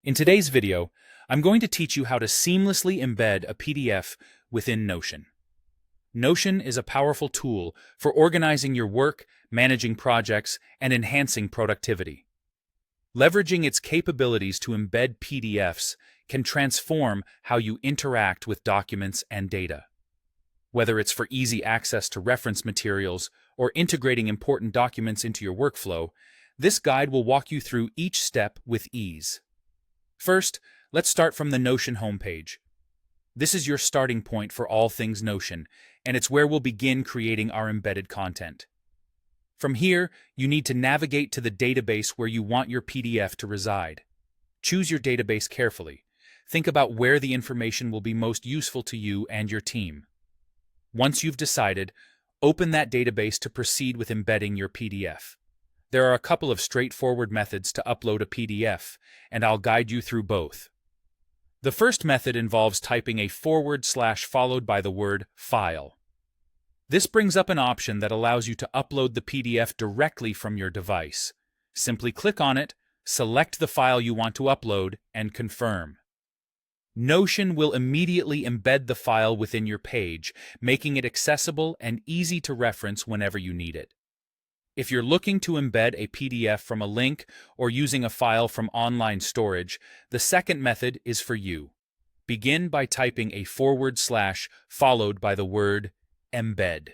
In today's video, I'm going to teach you how to seamlessly embed a PDF within Notion. Notion is a powerful tool for organizing your work, managing projects, and enhancing productivity. Leveraging its capabilities to embed PDFs can transform how you interact with documents and data. Whether it's for easy access to reference materials or integrating important documents into your workflow, this guide will walk you through each step with ease. First, let's start from the Notion homepage. This is your starting point for all things Notion, and it's where we'll begin creating our embedded content. From here, you need to navigate to the database where you want your PDF to reside. Choose your database carefully. Think about where the information will be most useful to you and your team. Once you've decided, open that database to proceed with embedding your PDF. There are a couple of straightforward methods to upload a PDF, and I'll guide you through both. The first method involves typing a / followed by the word file. This brings up an option that allows you to upload the PDF directly from your device. Simply click on it, select the file you want to upload, and confirm. Notion will immediately embed the file within your page, making it accessible and easy to reference whenever you need it. If you're looking to embed a PDF from a link or using a file from online storage, the second method is for you. Begin by typing a / followed by the word embed.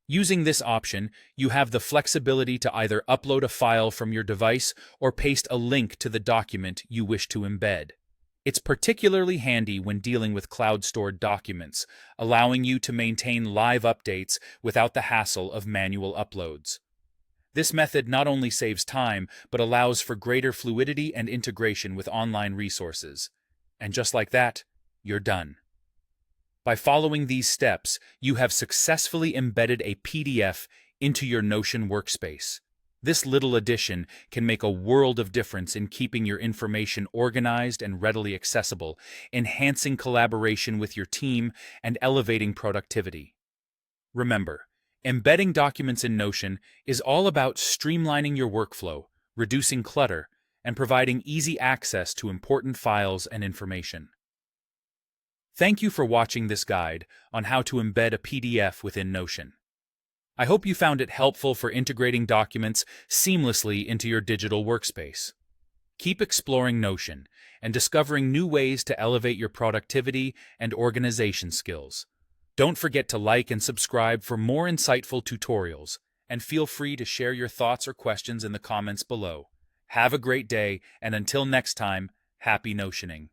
Using this option, you have the flexibility to either upload a file from your device or paste a link to the document you wish to embed. It's particularly handy when dealing with cloud-stored documents, allowing you to maintain live updates without the hassle of manual uploads. This method not only saves time, but allows for greater fluidity and integration with online resources. And just like that, you're done. By following these steps, you have successfully embedded a PDF into your Notion workspace. This little addition can make a world of difference in keeping your information organized and readily accessible, enhancing collaboration with your team, and elevating productivity. Remember, embedding documents in Notion is all about streamlining your workflow, reducing clutter, and providing easy access to important files and information. Thank you for watching this guide on how to embed a PDF within Notion. I hope you found it helpful for integrating documents seamlessly into your digital workspace. Keep exploring Notion and discovering new ways to elevate your productivity and organization skills. Don't forget to like and subscribe for more insightful tutorials, and feel free to share your thoughts or questions in the comments below. Have a great day, and until next time, happy Notioning.